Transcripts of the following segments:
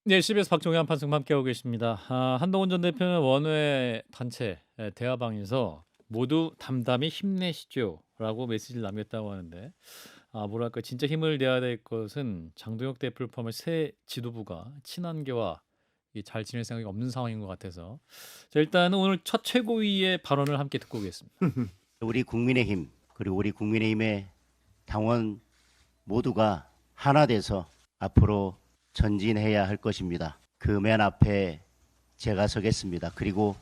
네, CBS 박종현 한판승 함께하고 계십니다. 한동훈 전 대표는 원외 단체 대화방에서 모두 담담히 힘내시죠라고 메시지를 남겼다고 하는데, 뭐랄까 진짜 힘을 내야 될 것은 장동혁 대표를 포함한 새 지도부가 친한계와 잘 지낼 생각이 없는 상황인 것 같아서, 자, 일단은 오늘 첫 최고위의 발언을 함께 듣고 오겠습니다. 우리 국민의힘 그리고 우리 국민의힘의 당원 모두가 하나 돼서 앞으로 전진해야 할 것입니다. 그 맨 앞에 제가 서겠습니다. 그리고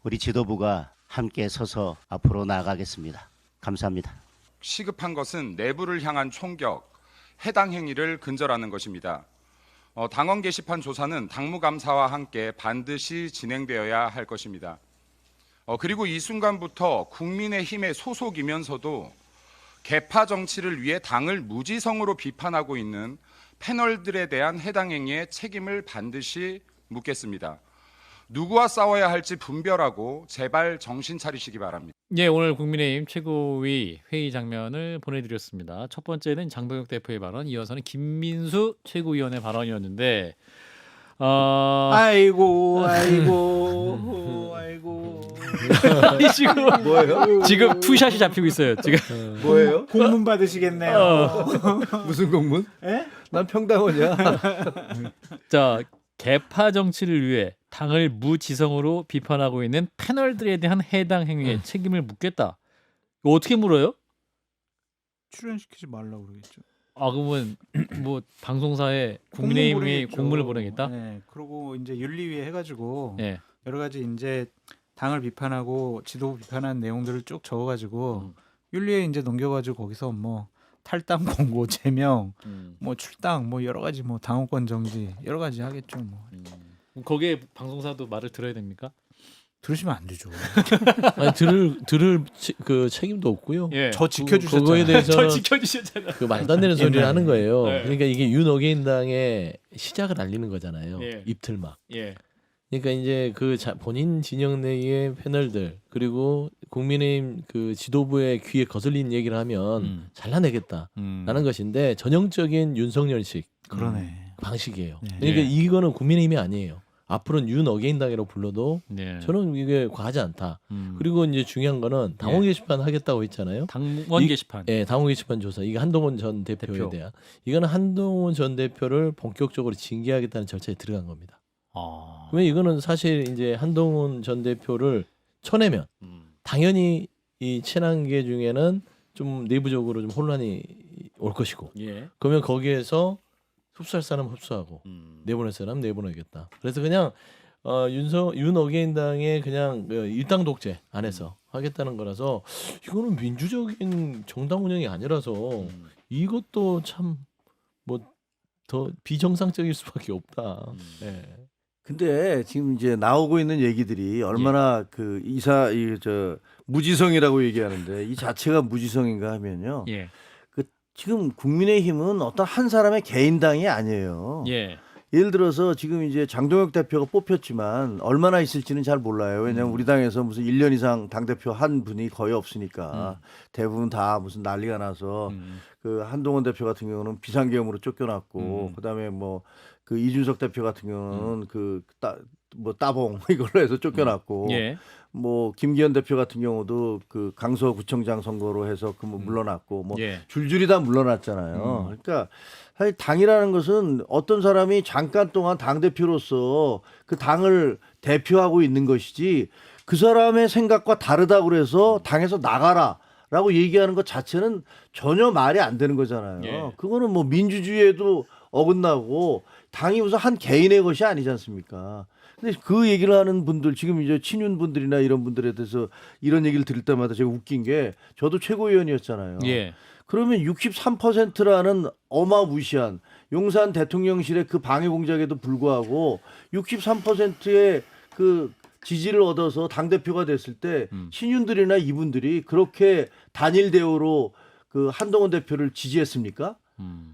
우리 지도부가 함께 서서 앞으로 나아가겠습니다. 감사합니다. 시급한 것은 내부를 향한 총격, 해당 행위를 근절하는 것입니다. 당원 게시판 조사는 당무감사와 함께 반드시 진행되어야 할 것입니다. 그리고 이 순간부터 국민의힘의 소속이면서도 개파 정치를 위해 당을 무지성으로 비판하고 있는 패널들에 대한 해당 행위의 책임을 반드시 묻겠습니다. 누구와 싸워야 할지 분별하고 제발 정신 차리시기 바랍니다. 예, 오늘 국민의힘 최고위 회의 장면을 보내드렸습니다. 첫 번째는 장동혁 대표의 발언, 이어서는 김민수 최고위원의 발언이었는데, 아이고 아니, 지금 뭐예요? 지금 투샷이 잡히고 있어요. 지금 뭐예요? 공문 받으시겠네요. 무슨 공문? 예? 난 평당원이야. 자, 개파 정치를 위해 당을 무지성으로 비판하고 있는 패널들에 대한 해당 행위에 책임을 묻겠다. 이거 어떻게 물어요? 출연시키지 말라고 그러겠죠. 그러면 뭐 방송사에 국민의힘이 공문을 보내겠다? 네. 그리고 이제 윤리위에 해가지고 예. 여러 가지 이제 당을 비판하고 지도부 비판한 내용들을 쭉 적어가지고 윤리위에 이제 넘겨가지고 거기서 뭐 탈당 공고 제명, 뭐 출당, 뭐 여러 가지 뭐 당원권 정지 여러 가지 하겠죠. 뭐 거기에 방송사도 말을 들어야 됩니까? 들으시면 안 되죠. 아니, 들을 그 책임도 없고요. 예. 저 지켜주셨잖아요. 그거에 대해서는 지켜주셨잖아. 그 말도 안 되는 소리를 옛날에. 하는 거예요. 네. 그러니까 이게 윤어게인당의 시작을 알리는 거잖아요. 예. 입틀막. 예. 그러니까 이제 그 본인 진영 내의 패널들 그리고 국민의힘 그 지도부의 귀에 거슬린 얘기를 하면 잘라내겠다라는 것인데 전형적인 윤석열식 그러네. 방식이에요. 네. 그러니까 예. 이거는 국민의힘이 아니에요. 앞으로는 윤어게인당이라고 불러도 네. 저는 이게 과하지 않다. 그리고 그리고 이제 중요한 거는 당원 게시판 하겠다고 했잖아요. 당원 게시판. 예, 당원 게시판 조사. 이게 한동훈 전 대표에 대표. 대한. 이거는 한동훈 전 대표를 본격적으로 징계하겠다는 절차에 들어간 겁니다. 그러면 이거는 사실 이제 한동훈 전 대표를 쳐내면 당연히 이 친한계 중에는 좀 내부적으로 좀 혼란이 올 것이고. 예. 그러면 거기에서 흡수할 사람 흡수하고 내보낼 사람 내보내겠다. 그래서 그냥 윤어게인당의 그냥 일당 독재 안에서 하겠다는 거라서 이거는 민주적인 정당 운영이 아니라서 이것도 참 뭐 더 비정상적일 수밖에 없다. 예. 근데 지금 이제 나오고 있는 얘기들이 얼마나 그 무지성이라고 얘기하는데 이 자체가 무지성인가 하면요. 예. 지금 국민의힘은 어떤 한 사람의 개인당이 아니에요. 예. 예를 들어서 지금 이제 장동혁 대표가 뽑혔지만 얼마나 있을지는 잘 몰라요. 왜냐하면 우리 당에서 무슨 1년 이상 당대표 한 분이 거의 없으니까 대부분 다 무슨 난리가 나서 그 한동훈 대표 같은 경우는 비상계엄으로 쫓겨났고 그다음에 뭐 그 이준석 대표 같은 경우는 따봉 이걸로 해서 쫓겨났고 예. 뭐 김기현 대표 같은 경우도 그 강서구청장 선거로 해서 그 뭐 물러났고 뭐 예. 줄줄이 다 물러났잖아요. 그러니까 사실 당이라는 것은 어떤 사람이 잠깐 동안 당 대표로서 그 당을 대표하고 있는 것이지 그 사람의 생각과 다르다고 그래서 당에서 나가라라고 얘기하는 것 자체는 전혀 말이 안 되는 거잖아요. 예. 그거는 뭐 민주주의에도 어긋나고 당이 무슨 한 개인의 것이 아니지 않습니까? 근데 그 얘기를 하는 분들 지금 이제 친윤 분들이나 이런 분들에 대해서 이런 얘기를 들을 때마다 제가 웃긴 게 저도 최고위원이었잖아요. 예. 그러면 63%라는 어마무시한 용산 대통령실의 그 방해 공작에도 불구하고 63%의 그 지지를 얻어서 당대표가 됐을 때 친윤들이나 이분들이 그렇게 단일 대우로 그 한동훈 대표를 지지했습니까?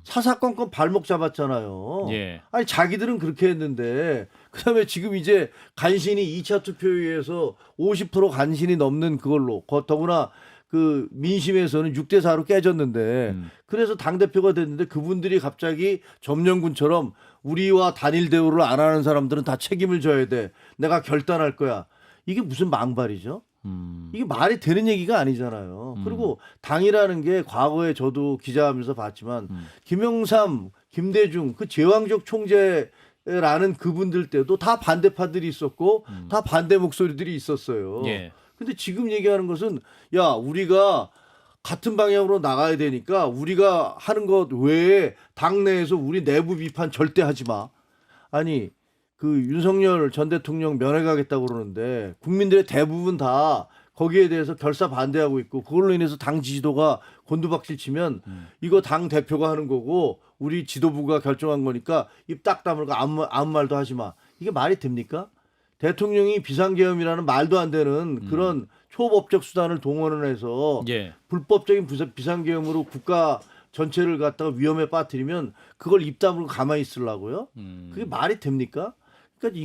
사사건건 발목 잡았잖아요. 예. 아니 자기들은 그렇게 했는데 그다음에 지금 이제 간신히 2차 투표에 의해서 50% 간신히 넘는 그걸로 더구나 그 민심에서는 6대 4로 깨졌는데 그래서 당 대표가 됐는데 그분들이 갑자기 점령군처럼 우리와 단일 대우를 안 하는 사람들은 다 책임을 져야 돼. 내가 결단할 거야. 이게 무슨 망발이죠? 이게 말이 되는 얘기가 아니잖아요. 그리고 당이라는 게 과거에 저도 기자하면서 봤지만 김영삼, 김대중 그 제왕적 총재라는 그분들 때도 다 반대파들이 있었고 다 반대 목소리들이 있었어요. 예. 근데 지금 얘기하는 것은 야 우리가 같은 방향으로 나가야 되니까 우리가 하는 것 외에 당내에서 우리 내부 비판 절대 하지 마. 아니 그 윤석열 전 대통령 면회가겠다고 그러는데 국민들의 대부분 다 거기에 대해서 결사 반대하고 있고 그걸로 인해서 당 지지도가 곤두박질 치면 이거 당 대표가 하는 거고 우리 지도부가 결정한 거니까 입 딱 다물고 아무 말도 하지 마. 이게 말이 됩니까? 대통령이 비상계엄이라는 말도 안 되는 그런 초법적 수단을 동원을 해서 예. 불법적인 비상계엄으로 국가 전체를 갖다가 위험에 빠뜨리면 그걸 입 다물고 가만히 있으려고요? 그게 말이 됩니까? 그러니까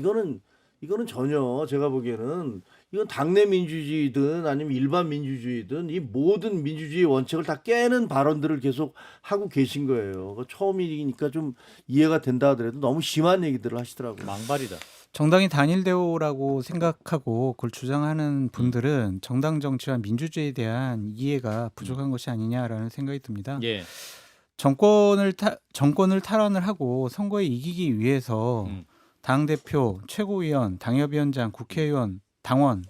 이거는 전혀 제가 보기에는 이건 당내 민주주의든 아니면 일반 민주주의든 이 모든 민주주의 원칙을 다 깨는 발언들을 계속 하고 계신 거예요. 처음이니까 좀 이해가 된다 하더라도 너무 심한 얘기들을 하시더라고요. 망발이다. 정당이 단일 대우라고 생각하고 그걸 주장하는 분들은 정당 정치와 민주주의에 대한 이해가 부족한 것이 아니냐라는 생각이 듭니다. 예. 정권을 탈환을 하고 선거에 이기기 위해서 당 대표, 최고위원, 당협위원장, 국회의원, 당원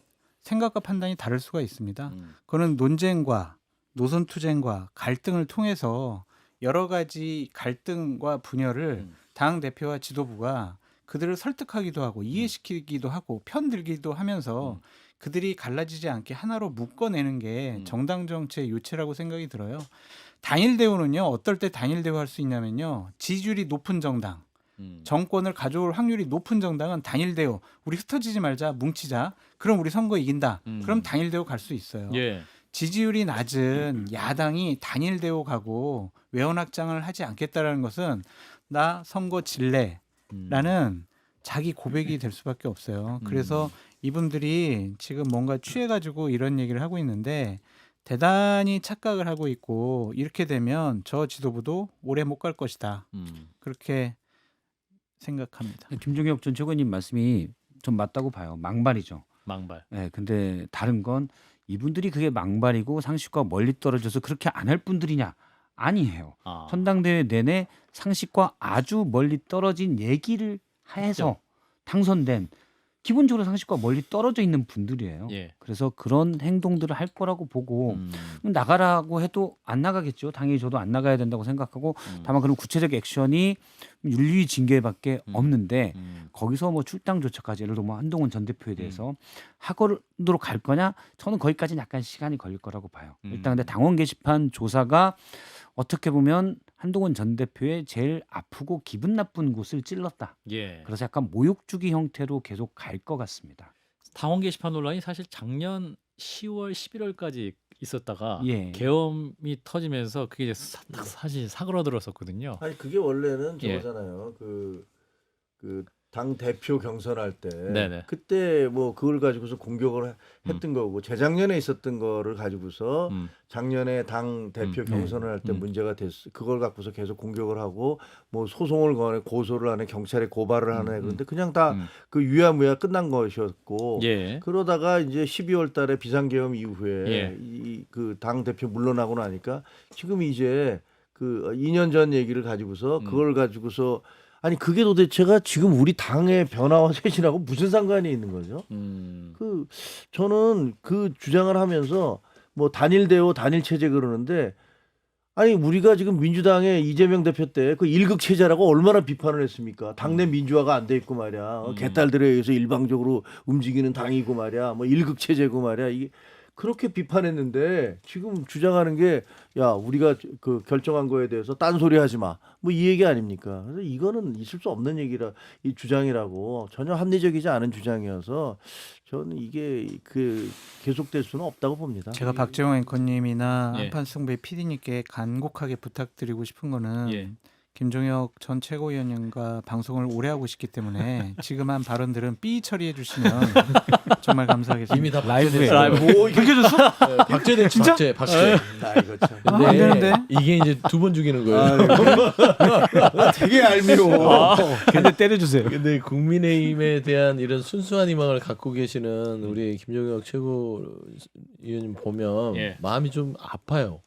생각과 판단이 다를 수가 있습니다. 그거는 논쟁과 노선투쟁과 갈등을 통해서 여러 가지 갈등과 분열을 당 대표와 지도부가 그들을 설득하기도 하고 이해시키기도 하고 편들기도 하면서 그들이 갈라지지 않게 하나로 묶어내는 게 정당 정치의 요체라고 생각이 들어요. 단일 대우는요. 어떨 때 단일 대우할 수 있냐면요. 지지율이 높은 정당, 정권을 가져올 확률이 높은 정당은 단일 대우. 우리 흩어지지 말자, 뭉치자. 그럼 우리 선거 이긴다. 그럼 단일 대우 갈 수 있어요. 예. 지지율이 낮은 야당이 단일 대우 가고 외연 확장을 하지 않겠다라는 것은 나 선거 질래라는 자기 고백이 될 수밖에 없어요. 그래서 이분들이 지금 뭔가 취해가지고 이런 얘기를 하고 있는데 대단히 착각을 하고 있고 이렇게 되면 저 지도부도 오래 못 갈 것이다. 그렇게 생각합니다. 김종혁 전 최고위원님 말씀이 좀 맞다고 봐요. 망발이죠. 망발. 네, 근데 다른 건 이분들이 그게 망발이고 상식과 멀리 떨어져서 그렇게 안 할 분들이냐? 아니에요. 아. 전당대회 내내 상식과 아주 멀리 떨어진 얘기를 해서 당선된 기본적으로 상식과 멀리 떨어져 있는 분들이에요. 예. 그래서 그런 행동들을 할 거라고 보고 나가라고 해도 안 나가겠죠. 당연히 저도 안 나가야 된다고 생각하고 다만 그런 구체적 액션이 윤리위 징계밖에 없는데 거기서 뭐 출당 조처까지 예를 들어 뭐 한동훈 전 대표에 대해서 하도록 갈 거냐? 저는 거기까지는 약간 시간이 걸릴 거라고 봐요. 일단 근데 당원 게시판 조사가 어떻게 보면 한동훈 전 대표의 제일 아프고 기분 나쁜 곳을 찔렀다. 예. 그래서 약간 모욕 주기 형태로 계속 갈 것 같습니다. 당원 게시판 논란이 사실 작년 10월, 11월까지 있었다가 예. 계엄이 터지면서 그게 이제 사실 사그러들었었거든요. 아니 그게 원래는 예. 저거잖아요. 그 당 대표 경선할 때 네네. 그때 뭐 그걸 가지고서 공격을 했던 거고 재작년에 있었던 거를 가지고서 작년에 당 대표 경선을 할 때 문제가 됐어. 그걸 갖고서 계속 공격을 하고 뭐 소송을 거네 고소를 하네 경찰에 고발을 하네 그런데 그냥 다 그 유야무야 끝난 것이었고 예. 그러다가 이제 12월 달에 비상계엄 이후에 예. 이 그 당 대표 물러나고 나니까 지금 이제 그 2년 전 얘기를 가지고서 그걸 가지고서 아니 그게 도대체가 지금 우리 당의 변화와 쇄신하고 무슨 상관이 있는 거죠? 그 저는 그 주장을 하면서 뭐 단일 대우 단일 체제 그러는데 아니 우리가 지금 민주당의 이재명 대표 때 그 일극 체제라고 얼마나 비판을 했습니까? 당내 민주화가 안 돼 있고 말이야. 개딸들에 의해서 일방적으로 움직이는 당이고 말이야. 뭐 일극 체제고 말이야. 이게 그렇게 비판했는데 지금 주장하는 게 야 우리가 그 결정한 거에 대해서 딴소리 하지 마. 뭐 이 얘기 아닙니까? 그래서 이거는 있을 수 없는 얘기라 이 주장이라고 전혀 합리적이지 않은 주장이어서 저는 이게 그 계속될 수는 없다고 봅니다. 제가 박재홍 앵커님이나 예. 한판 승부의 PD님께 간곡하게 부탁드리고 싶은 거는 예. 김종혁 전 최고위원님과 방송을 오래 하고 싶기 때문에 지금 한 발언들은 삐 처리해 주시면 정말 감사하겠습니다. 이미 다 라이브에. 박제됐어요. 뭐 이게 박제된 진짜? 박제. 아 이거 참. 아, 안 되는데? 이게 이제 2번 죽이는 거예요. 되게 얄미워. 근데 때려주세요. 근데 국민의힘에 대한 이런 순수한 희망을 갖고 계시는 우리 김종혁 최고위원님 보면 예. 마음이 좀 아파요.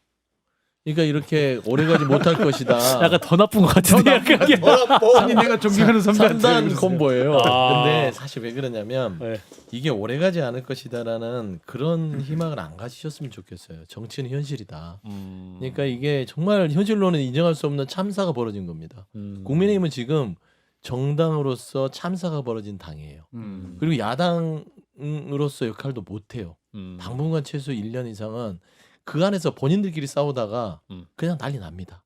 그러니까 이렇게 오래가지 못할 것이다. 약간 더 나쁜 것 같은데 약간 이게. 아니 내가 존경하는 선배한테 3단 콤보예요. 아. 근데 사실 왜 그러냐면 네. 이게 오래가지 않을 것이다라는 그런 희망을 안 가지셨으면 좋겠어요. 정치는 현실이다. 그러니까 이게 정말 현실로는 인정할 수 없는 참사가 벌어진 겁니다. 국민의힘은 지금 정당으로서 참사가 벌어진 당이에요. 그리고 야당으로서 역할도 못해요. 당분간 최소 1년 이상은 그 안에서 본인들끼리 싸우다가 그냥 난리 납니다.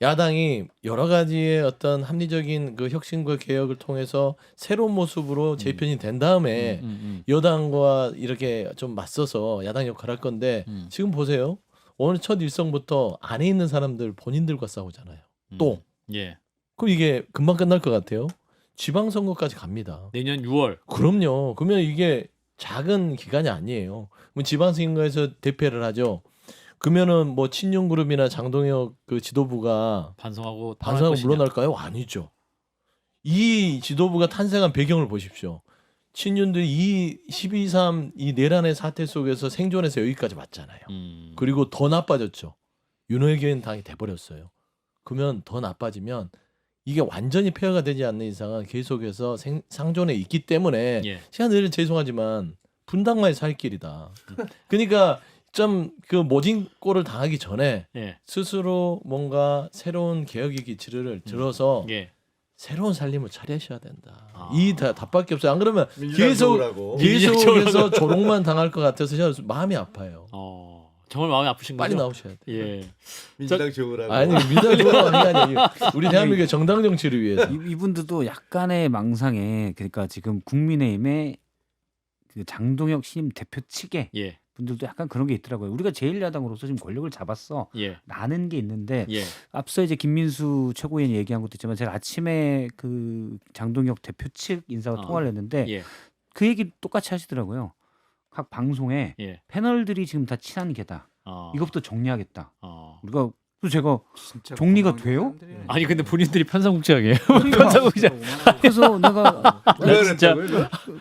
야당이 여러 가지의 어떤 합리적인 그 혁신과 개혁을 통해서 새로운 모습으로 재편이 된 다음에 여당과 이렇게 좀 맞서서 야당 역할을 할 건데 지금 보세요. 오늘 첫 일성부터 안에 있는 사람들 본인들과 싸우잖아요. 또 예. 그럼 이게 금방 끝날 것 같아요. 지방선거까지 갑니다. 내년 6월. 그럼요. 그러면 이게 작은 기간이 아니에요. 그럼 지방선거에서 대패를 하죠. 그러면은 뭐 친윤그룹이나 장동혁 그 지도부가 반성하고 반성하고 물러날까요? 아니죠. 이 지도부가 탄생한 배경을 보십시오. 친윤들이 이 12.3 이 내란의 사태 속에서 생존해서 여기까지 왔잖아요. 그리고 더 나빠졌죠. 윤핵관 당이 돼버렸어요. 그러면 더 나빠지면 이게 완전히 폐허가 되지 않는 이상은 계속해서 상존에 있기 때문에 예. 제가 늘 죄송하지만 분당만이 살 길이다. 그러니까 좀 그 모진 꼴을 당하기 전에 예. 스스로 뭔가 새로운 개혁의 기치를 들어서 예. 새로운 살림을 차리셔야 된다. 아. 이 답밖에 없어요. 안 그러면 민주당적으로. 계속해서 조롱만 당할 것 같아서 제가 마음이 아파요. 정말 마음이 아프신 거죠? 빨리 나오셔야 돼. 예. 민주당 지우라고. 아니 민주당 좋은 게 아니에요. 우리 대한민국의 정당 정치를 위해서. 이분들도 약간의 망상에 그러니까 지금 국민의힘의 그 장동혁 신임 대표 측에 예. 분들도 약간 그런 게 있더라고요. 우리가 제1야당으로서 지금 권력을 잡았어. 예. 라는 게 있는데 예. 앞서 이제 김민수 최고위원 얘기한 것도 있지만 제가 아침에 그 장동혁 대표 측 인사와 통화를 했는데 예. 그 얘기 똑같이 하시더라고요. 각 방송에 예. 패널들이 지금 다 친한 게다. 이것부터 정리하겠다. 우리가 또 제가 진짜 정리가 고마운 돼요? 사람들이에요. 아니 근데 본인들이 편성국장이에요. 편성국장. 그래서 내가 진짜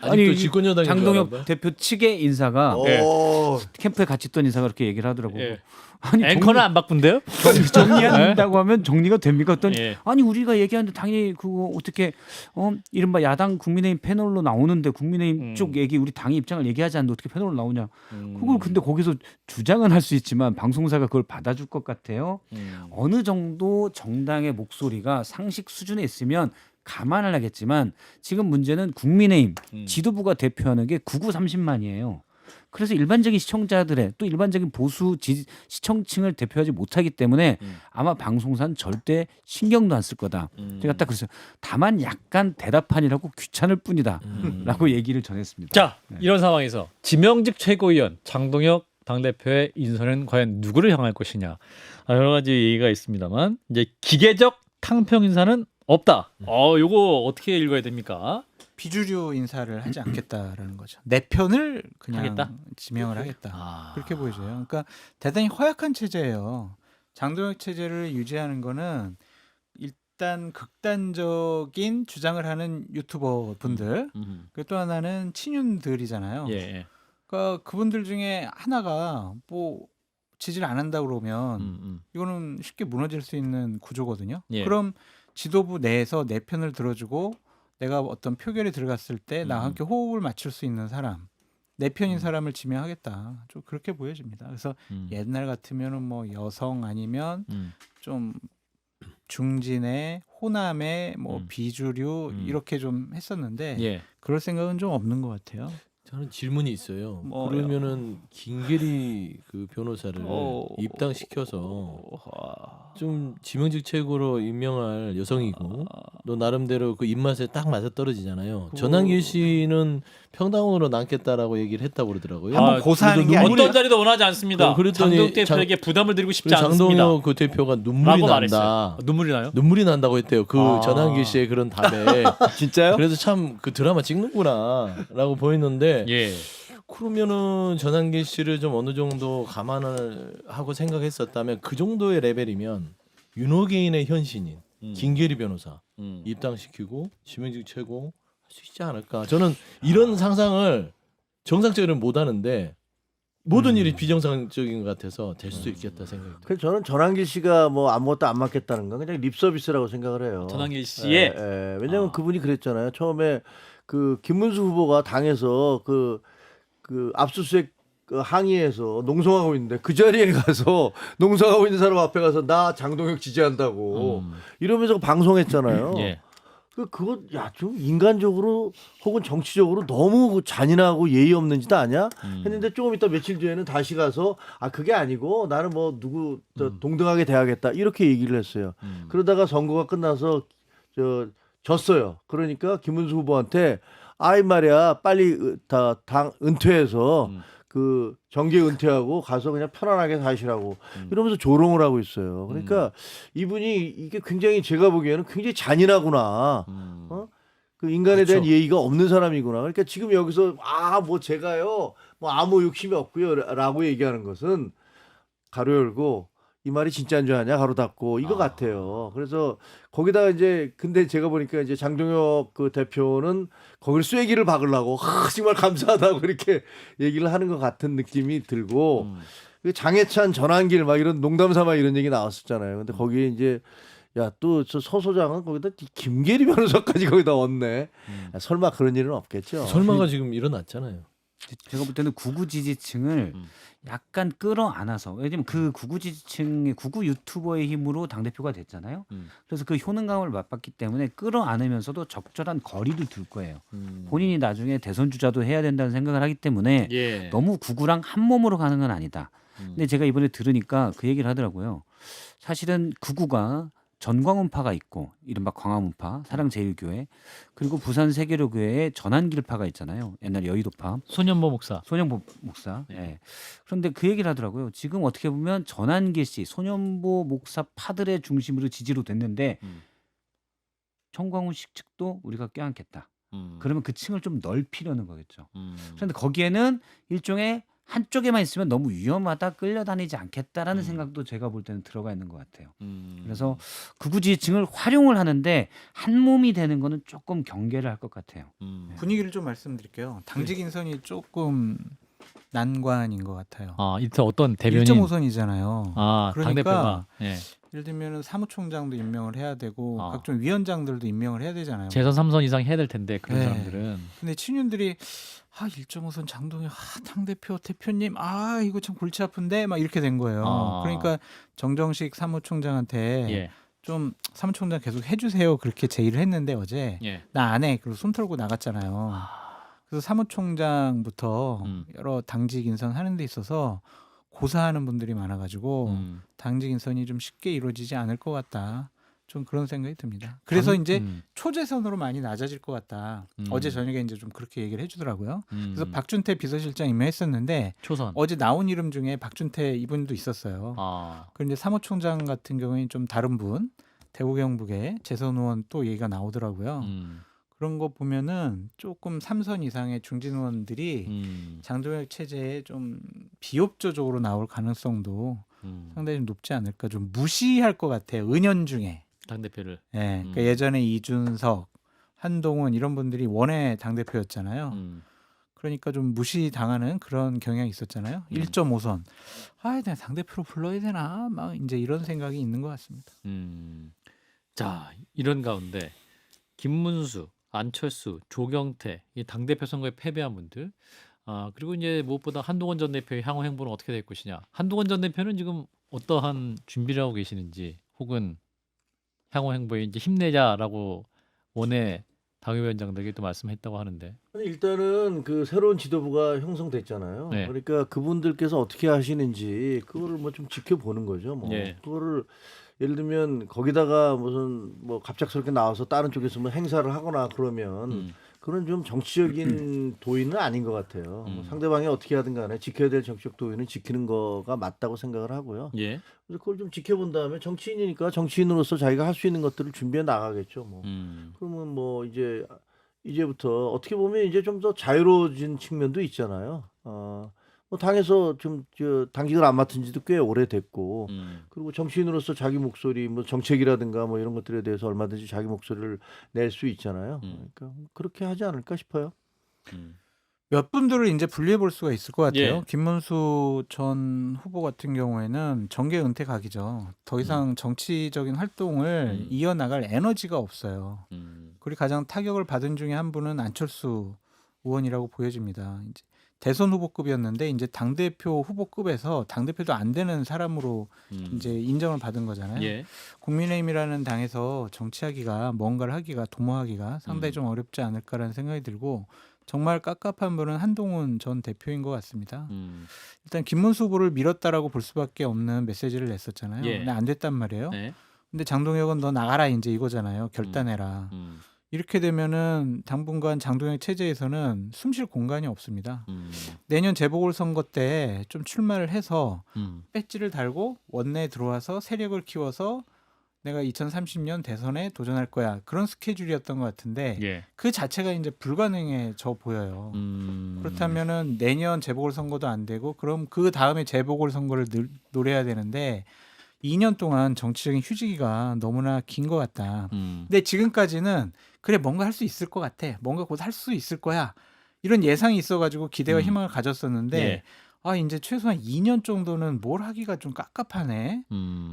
아직도 집권 여당인 줄 장동혁 알았나? 대표 측의 인사가 오. 캠프에 같이 있던 인사가 그렇게 얘기를 하더라고요. 예. 아니 앵커는 안 바꾼대요? 정리한다고 하면 정리가 됩니까? 했더니 예. 아니 우리가 얘기하는데 당연히 그거 어떻게 이른바 야당 국민의힘 패널로 나오는데 국민의힘 쪽 얘기 우리 당의 입장을 얘기하지 않는데 어떻게 패널로 나오냐. 그걸 근데 거기서 주장은 할 수 있지만 방송사가 그걸 받아줄 것 같아요. 어느 정도 정당의 목소리가 상식 수준에 있으면 감안을 하겠지만 지금 문제는 국민의힘 지도부가 대표하는 게 99, 30만이에요. 그래서 일반적인 시청자들의 또 일반적인 보수 시청층을 대표하지 못하기 때문에 아마 방송사는 절대 신경도 안 쓸 거다. 제가 딱 그랬어요. 다만 약간 대답판이라고 귀찮을 뿐이다. 라고 얘기를 전했습니다. 자, 이런 상황에서 지명직 최고위원 장동혁 당대표의 인선은 과연 누구를 향할 것이냐. 여러 가지 얘기가 있습니다만 이제 기계적 탕평 인사는 없다. 요거 어떻게 읽어야 됩니까? 비주류 인사를 하지 않겠다라는 거죠. 내 편을 그냥 하겠다? 지명을 하겠다. 그렇게 보여져요. 그러니까 대단히 허약한 체제예요. 장동혁 체제를 유지하는 거는 일단 극단적인 주장을 하는 유튜버 분들, 그리고 또 하나는 친윤들이잖아요. 예. 그러니까 그분들 중에 하나가 뭐 지지를 안 한다 그러면 이거는 쉽게 무너질 수 있는 구조거든요. 예. 그럼 지도부 내에서 내 편을 들어주고 내가 어떤 표결에 들어갔을 때 나와 함께 호흡을 맞출 수 있는 사람, 내 편인 사람을 지명하겠다. 좀 그렇게 보여집니다. 그래서 옛날 같으면은 뭐 여성 아니면 좀 중진의 호남의 뭐 비주류 이렇게 좀 했었는데 예. 그럴 생각은 좀 없는 것 같아요. 저는 질문이 있어요. 뭐요? 그러면은 김계리 그 변호사를 입당시켜서 좀 지명직 최고로 임명할 여성이고 또 나름대로 그 입맛에 딱 맞아 떨어지잖아요. 전한길 씨는 평당원으로 남겠다라고 얘기를 했다고 그러더라고요. 한번 고사하는 게 어떤 자리도 원하지 않습니다. 그랬더니 장동혁 대표에게 부담을 드리고 싶지 않습니다. 장동혁 그 대표가 눈물이 라고 난다. 말했어요. 눈물이 나요? 눈물이 난다고 했대요. 그 전한길 씨의 그런 답에. 진짜요? 그래서 참 그 드라마 찍는구나라고 보이는데 예. 그러면은 전한길 씨를 좀 어느 정도 감안을 하고 생각했었다면 그 정도의 레벨이면 윤호개인의 현신인 김계리 변호사 입당시키고 지명직 최고 할 수 있지 않을까. 저는 이런 상상을 정상적으로는 못 하는데 모든 일이 비정상적인 것 같아서 될 수도 있겠다 생각이 들어요. 그래서 저는 전한길 씨가 뭐 아무것도 안 맡겠다는 건 그냥 립 서비스라고 생각을 해요. 전한길 씨의 왜냐면 그분이 그랬잖아요. 처음에 그 김문수 후보가 당에서 그 압수수색 그 항의에서 농성하고 있는데 그 자리에 가서 농성하고 있는 사람 앞에 가서 나 장동혁 지지한다고 이러면서 방송했잖아요. 예. 그거 좀 인간적으로 혹은 정치적으로 너무 잔인하고 예의 없는 짓 아니야? 했는데 조금 있다 며칠 뒤에는 다시 가서 그게 아니고 나는 뭐 누구 동등하게 대하겠다 이렇게 얘기를 했어요. 그러다가 선거가 끝나서 졌어요. 그러니까 김문수 후보한테 아이 말이야 빨리 당 은퇴해서 그 정계 은퇴하고 가서 그냥 편안하게 사시라고 이러면서 조롱을 하고 있어요. 그러니까 이분이 이게 굉장히 제가 보기에는 굉장히 잔인하구나. 그 인간에 대한 그렇죠. 예의가 없는 사람이구나. 그러니까 지금 여기서 뭐 제가요 뭐 아무 욕심이 없고요라고 얘기하는 것은 가로 열고 이 말이 진짜인 줄 아냐 가로 닫고 이거 같아요. 그래서 거기다가 이제 근데 제가 보니까 이제 장동혁 그 대표는 거기를 쐐기를 박으려고 정말 감사하다고 이렇게 얘기를 하는 것 같은 느낌이 들고 그 장해찬 전한길 막 이런 농담 삼아 이런 얘기 나왔었잖아요. 근데 거기에 이제 야 또 저 서 소장은 거기다 김계리 변호사까지 거기다 얻네. 설마 그런 일은 없겠죠. 설마가 지금 일어났잖아요. 제가 볼 때는 구구 지지층을 약간 끌어안아서 왜냐면 그 구구 지지층의 구구 유튜버의 힘으로 당대표가 됐잖아요. 그래서 그 효능감을 맛봤기 때문에 끌어안으면서도 적절한 거리도 둘 거예요. 본인이 나중에 대선 주자도 해야 된다는 생각을 하기 때문에 예. 너무 구구랑 한 몸으로 가는 건 아니다. 근데 제가 이번에 들으니까 그 얘기를 하더라고요. 사실은 구구가 전광훈파가 있고 이른바 광화문파, 사랑제일교회 그리고 부산 세계로교회의 전한길파가 있잖아요. 옛날 여의도파. 소년보 목사. 소년보 목사. 예. 그런데 그 얘기를 하더라고요. 지금 어떻게 보면 전한길 씨, 소년보 목사 파들의 중심으로 지지로 됐는데 정광훈 씨 측도 우리가 껴안겠다. 그러면 그 층을 좀 넓히려는 거겠죠. 그런데 거기에는 일종의 한쪽에만 있으면 너무 위험하다 끌려다니지 않겠다라는 생각도 제가 볼 때는 들어가 있는 것 같아요. 그래서 극우 지지층을 활용을 하는데 한 몸이 되는 거는 조금 경계를 할 것 같아요. 분위기를 좀 말씀드릴게요. 당직 인선이 조금 난관인 것 같아요. 이때 어떤 대변인 1.5선이잖아요. 그러니까 그러니까 당대표가 예를 들면 사무총장도 임명을 해야 되고 아. 각종 위원장들도 임명을 해야 되잖아요. 재선 3선 이상 해야 될 텐데 그런 네. 사람들은 근데 친윤들이 1.5선 장동혁 당대표 대표님 이거 참 골치 아픈데 막 이렇게 된 거예요. 그러니까 정정식 사무총장한테 예. 좀 사무총장 계속 해주세요 그렇게 제의를 했는데 어제 예. 나 안 해. 그리고 손 털고 나갔잖아요. 그래서 사무총장부터 여러 당직 인선하는 데 있어서 고사하는 분들이 많아가지고 당직 인선이 좀 쉽게 이루어지지 않을 것 같다. 좀 그런 생각이 듭니다. 그래서 이제 초재선으로 많이 낮아질 것 같다. 어제 저녁에 이제 좀 그렇게 얘기를 해주더라고요. 그래서 박준태 비서실장 임명했었는데 초선. 어제 나온 이름 중에 박준태 이분도 있었어요. 그런데 사무총장 같은 경우에는 좀 다른 분 대구 경북의 재선 의원 또 얘기가 나오더라고요. 그런 거 보면은 조금 3선 이상의 중진 의원들이 장동혁 체제에 좀 비협조적으로 나올 가능성도 상당히 좀 높지 않을까. 좀 무시할 것 같아요. 은연중에. 당대표를. 예, 그러니까 예전에 이준석, 한동훈 이런 분들이 원외 당대표였잖아요. 그러니까 좀 무시당하는 그런 경향이 있었잖아요. 1.5선. 내가 당대표로 불러야 되나? 막 이제 이런 생각이 있는 것 같습니다. 자, 이런 가운데 김문수, 안철수, 조경태 이 당대표 선거에 패배한 분들 그리고 이제 무엇보다 한동훈 전 대표의 향후 행보는 어떻게 될 것이냐. 한동훈 전 대표는 지금 어떠한 준비를 하고 계시는지 혹은 향후 행보에 이제 힘내자라고 원외 당협위원장들에게 또 말씀했다고 하는데. 아니, 일단은 그 새로운 지도부가 형성됐잖아요. 네. 그러니까 그분들께서 어떻게 하시는지 그거를 뭐 좀 지켜보는 거죠. 뭐 예. 그거를 예를 들면 거기다가 무슨 뭐 갑작스럽게 나와서 다른 쪽에서 뭐 행사를 하거나 그러면 그건 좀 정치적인 도의는 아닌 것 같아요. 뭐 상대방이 어떻게 하든 간에 지켜야 될 정치적 도의는 지키는 거가 맞다고 생각을 하고요. 예. 그래서 그걸 좀 지켜본 다음에 정치인이니까 정치인으로서 자기가 할 수 있는 것들을 준비해 나가겠죠. 뭐 그러면 뭐 이제부터 어떻게 보면 이제 좀 더 자유로워진 측면도 있잖아요. 뭐 당에서 좀 당직을 안 맡은 지도 꽤 오래됐고 그리고 정치인으로서 자기 목소리 뭐 정책이라든가 뭐 이런 것들에 대해서 얼마든지 자기 목소리를 낼 수 있잖아요. 그러니까 그렇게 하지 않을까 싶어요. 몇 분들을 이제 분리해 볼 수가 있을 것 같아요. 예. 김문수 전 후보 같은 경우에는 정계 은퇴 각이죠. 더 이상 정치적인 활동을 이어나갈 에너지가 없어요. 그리고 가장 타격을 받은 중에 한 분은 안철수 의원이라고 보여집니다. 이제 대선 후보급이었는데 이제 당대표 후보급에서 당대표도 안 되는 사람으로 이제 인정을 받은 거잖아요. 예. 국민의힘이라는 당에서 정치하기가 뭔가를 하기가 도모하기가 상당히 좀 어렵지 않을까라는 생각이 들고 정말 깝깝한 분은 한동훈 전 대표인 것 같습니다. 일단 김문수 후보를 밀었다라고 볼 수밖에 없는 메시지를 냈었잖아요. 예. 근데 안 됐단 말이에요. 네. 근데 장동혁은 너 나가라 이제 이거잖아요. 결단해라. 이렇게 되면은 당분간 장동혁 체제에서는 숨쉴 공간이 없습니다. 내년 재보궐선거 때 좀 출마를 해서 배지를 달고 원내에 들어와서 세력을 키워서 내가 2030년 대선에 도전할 거야. 그런 스케줄이었던 것 같은데 예. 그 자체가 이제 불가능해져 보여요. 그렇다면은 내년 재보궐선거도 안 되고 그럼 그 다음에 재보궐선거를 노려야 되는데 2년 동안 정치적인 휴지기가 너무나 긴 것 같다. 근데 지금까지는 그래 뭔가 할 수 있을 것 같아. 뭔가 곧 할 수 있을 거야. 이런 예상이 있어가지고 기대와 희망을 가졌었는데 예. 이제 최소한 2년 정도는 뭘 하기가 좀 깝깝하네.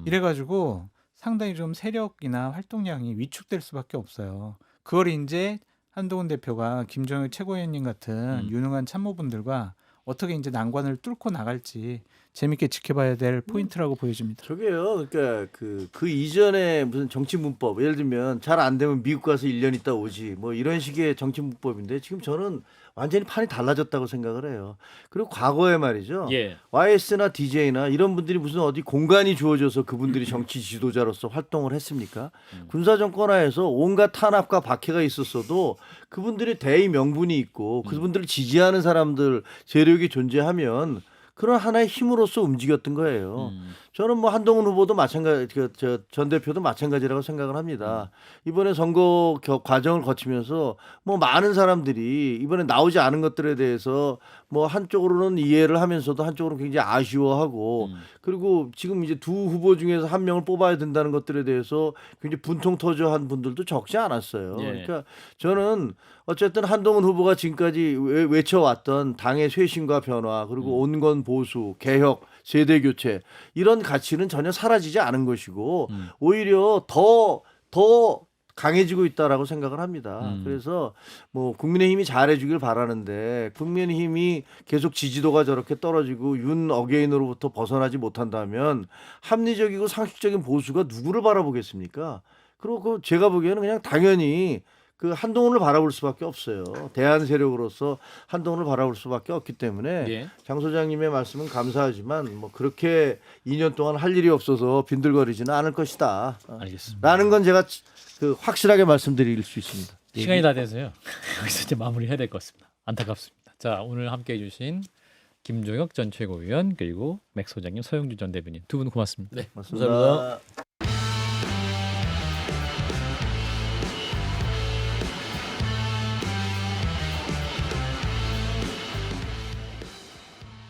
이래가지고 상당히 좀 세력이나 활동량이 위축될 수밖에 없어요. 그걸 이제 한동훈 대표가 김정일 최고위원님 같은 유능한 참모분들과 어떻게 이제 난관을 뚫고 나갈지 재밌게 지켜봐야 될 포인트라고 보여집니다. 저게요. 그러니까 그 이전에 무슨 정치 문법 예를 들면 잘 안 되면 미국 가서 1년 있다 오지 뭐 이런 식의 정치 문법인데 지금 저는 완전히 판이 달라졌다고 생각을 해요. 그리고 과거에 말이죠. 예. YS나 DJ나 이런 분들이 무슨 어디 공간이 주어져서 그분들이 정치 지도자로서 활동을 했습니까? 군사 정권하에서 온갖 탄압과 박해가 있었어도 그분들의 대의 명분이 있고 그분들을 지지하는 사람들 세력이 존재하면 그런 하나의 힘으로서 움직였던 거예요. 저는 뭐 한동훈 후보도 마찬가지, 전 대표도 마찬가지라고 생각을 합니다. 이번에 선거 과정을 거치면서 뭐 많은 사람들이 이번에 나오지 않은 것들에 대해서 뭐 한쪽으로는 이해를 하면서도 한쪽으로는 굉장히 아쉬워하고 그리고 지금 이제 두 후보 중에서 한 명을 뽑아야 된다는 것들에 대해서 굉장히 분통 터져한 분들도 적지 않았어요. 예. 그러니까 저는 어쨌든 한동훈 후보가 지금까지 외쳐왔던 당의 쇄신과 변화 그리고 온건 보수, 개혁, 세대 교체 이런 가치는 전혀 사라지지 않은 것이고 오히려 더 강해지고 있다라고 생각을 합니다. 그래서 뭐 국민의힘이 잘해주길 바라는데 국민의힘이 계속 지지도가 저렇게 떨어지고 윤 어게인으로부터 벗어나지 못한다면 합리적이고 상식적인 보수가 누구를 바라보겠습니까? 그리고 제가 보기에는 그냥 당연히 그 한동훈을 바라볼 수밖에 없어요. 대안 세력으로서 한동훈을 바라볼 수밖에 없기 때문에 예. 장 소장님의 말씀은 감사하지만 뭐 그렇게 2년 동안 할 일이 없어서 빈들거리지는 않을 것이다. 알겠습니다. 라는 건 제가 확실하게 말씀드릴 수 있습니다. 시간이 다 돼서요. 여기서 이제 마무리해야 될 것 같습니다. 안타깝습니다. 자, 오늘 함께해 주신 김종혁 전 최고위원 그리고 맥 소장님, 서영주 전 대변인 두 분 고맙습니다. 네, 맞습니다. 감사합니다.